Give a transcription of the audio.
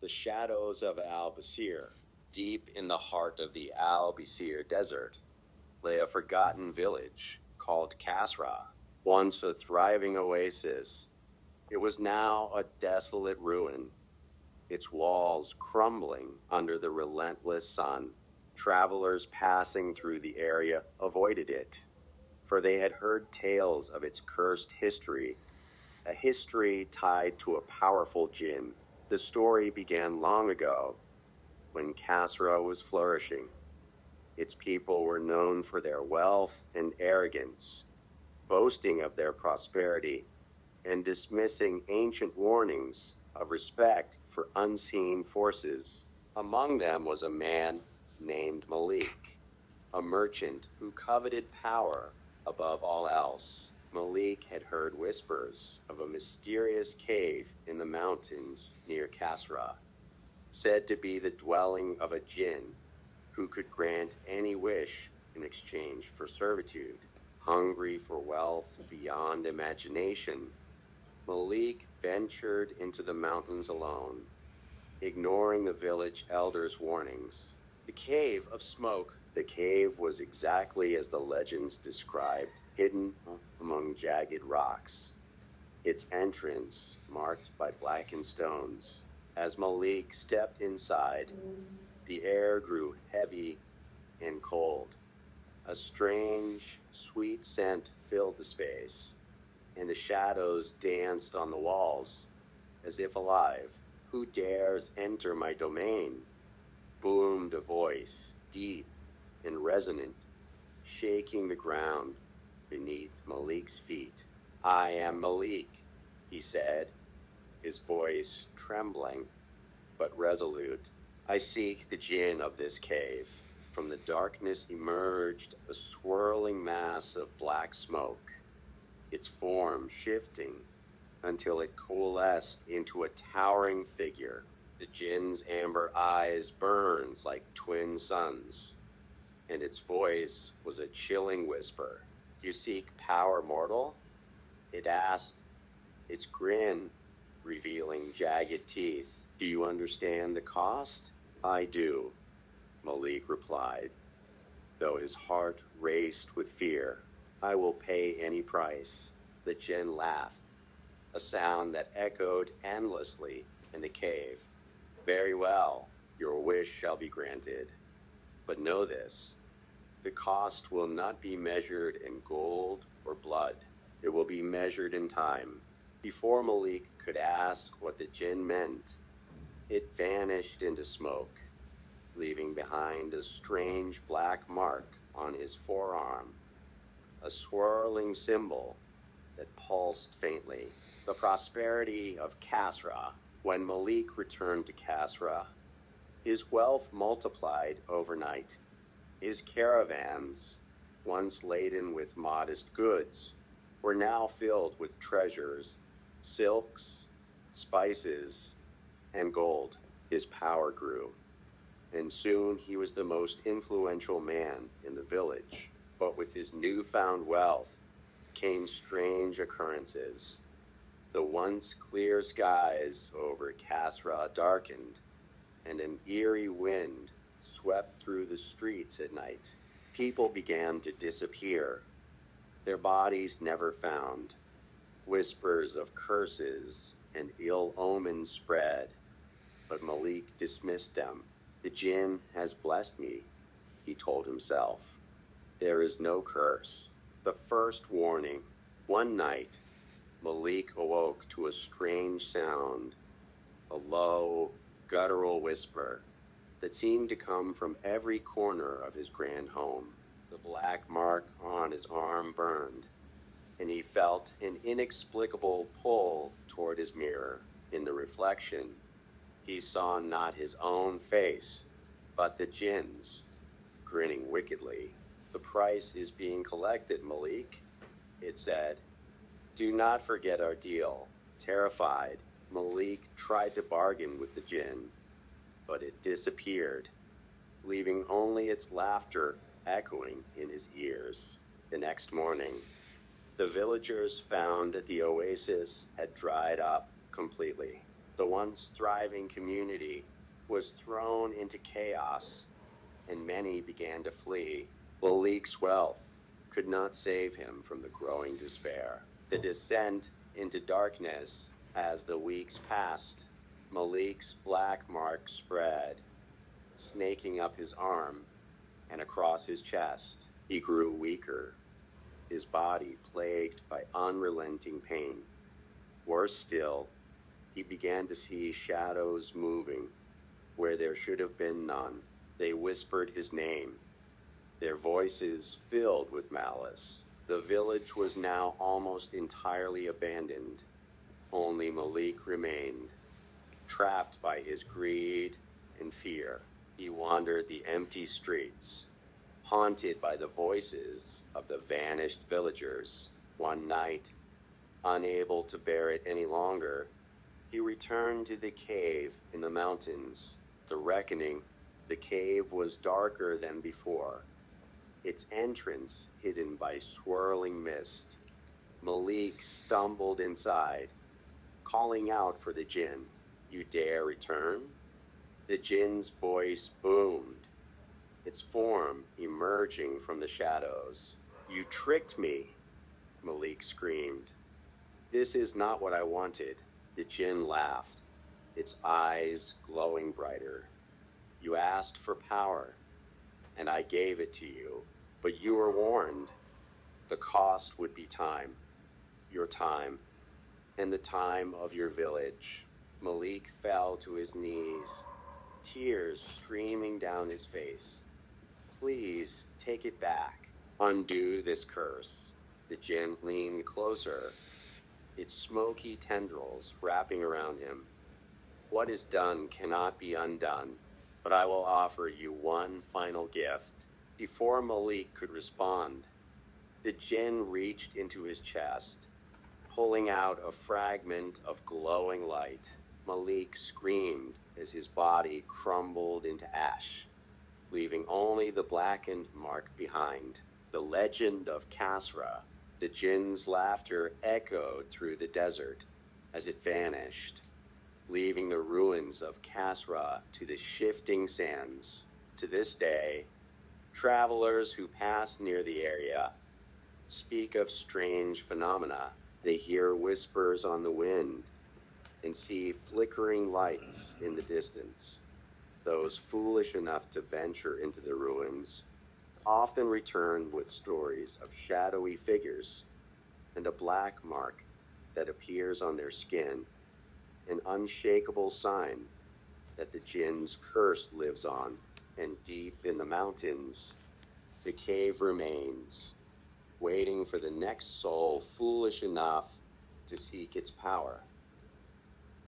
The shadows of Al-Basir, deep in the heart of the Al-Basir desert, lay a forgotten village called Kasra, once a thriving oasis. It was now a desolate ruin, its walls crumbling under the relentless sun. Travelers passing through the area avoided it, for they had heard tales of its cursed history, a history tied to a powerful jinn. The story began long ago, when Kasra was flourishing. Its people were known for their wealth and arrogance, boasting of their prosperity and dismissing ancient warnings of respect for unseen forces. Among them was a man named Malik, a merchant who coveted power above all else. Malik had heard whispers of a mysterious cave in the mountains near Kasra, said to be the dwelling of a jinn who could grant any wish in exchange for servitude. Hungry for wealth beyond imagination, Malik ventured into the mountains alone, ignoring the village elders' warnings. The cave of smoke. The cave was exactly as the legends described, hidden among jagged rocks, its entrance marked by blackened stones. As Malik stepped inside, the air grew heavy and cold. A strange, sweet scent filled the space, and the shadows danced on the walls, as if alive. "Who dares enter my domain?" boomed a voice, deep and resonant, shaking the ground beneath Malik's feet. "I am Malik," he said, his voice trembling but resolute. "I seek the jinn of this cave." From the darkness emerged a swirling mass of black smoke, its form shifting until it coalesced into a towering figure. The jinn's amber eyes burned like twin suns, and its voice was a chilling whisper. "You seek power, mortal?" it asked, its grin revealing jagged teeth. "Do you understand the cost?" "I do," Malik replied, though his heart raced with fear. "I will pay any price." The jinn laughed, a sound that echoed endlessly in the cave. "Very well, your wish shall be granted. But know this, the cost will not be measured in gold or blood. It will be measured in time." Before Malik could ask what the jinn meant, it vanished into smoke, leaving behind a strange black mark on his forearm, a swirling symbol that pulsed faintly. The prosperity of Kasra. When Malik returned to Kasra, his wealth multiplied overnight. His caravans, once laden with modest goods, were now filled with treasures, silks, spices, and gold. His power grew, and soon he was the most influential man in the village. But with his newfound wealth came strange occurrences. The once clear skies over Kasra darkened, and an eerie wind swept through the streets at night. People began to disappear, their bodies never found. Whispers of curses and ill omens spread, but Malik dismissed them. "The jinn has blessed me," he told himself. "There is no curse." The first warning. One night, Malik awoke to a strange sound, a low, guttural whisper that seemed to come from every corner of his grand home. The black mark on his arm burned, and he felt an inexplicable pull toward his mirror. In the reflection, he saw not his own face, but the jinn's, grinning wickedly. "The price is being collected, Malik," it said. "Do not forget our deal." Terrified, Malik tried to bargain with the jinn, but it disappeared, leaving only its laughter echoing in his ears. The next morning, the villagers found that the oasis had dried up completely. The once thriving community was thrown into chaos, and many began to flee. Malik's wealth could not save him from the growing despair. The descent into darkness as the weeks passed. Malik's black mark spread, snaking up his arm and across his chest. He grew weaker, his body plagued by unrelenting pain. Worse still, he began to see shadows moving where there should have been none. They whispered his name, their voices filled with malice. The village was now almost entirely abandoned. Only Malik remained, trapped by his greed and fear. He wandered the empty streets, haunted by the voices of the vanished villagers. One night, unable to bear it any longer, he returned to the cave in the mountains. The reckoning, the cave was darker than before, its entrance hidden by swirling mist. Malik stumbled inside, calling out for the jinn. "You dare return?" The jinn's voice boomed, its form emerging from the shadows. "You tricked me," Malik screamed. "This is not what I wanted." The jinn laughed, its eyes glowing brighter. "You asked for power, and I gave it to you, but you were warned. The cost would be time, your time, and the time of your village." Malik fell to his knees, tears streaming down his face. "Please, take it back. Undo this curse." The jinn leaned closer, its smoky tendrils wrapping around him. "What is done cannot be undone, but I will offer you one final gift." Before Malik could respond, the jinn reached into his chest, pulling out a fragment of glowing light. Malik screamed as his body crumbled into ash, leaving only the blackened mark behind. The legend of Kasra. The jinn's laughter echoed through the desert as it vanished, leaving the ruins of Kasra to the shifting sands. To this day, travelers who pass near the area speak of strange phenomena. They hear whispers on the wind and see flickering lights in the distance. Those foolish enough to venture into the ruins often return with stories of shadowy figures and a black mark that appears on their skin, an unshakable sign that the jinn's curse lives on. And deep in the mountains, the cave remains, waiting for the next soul foolish enough to seek its power.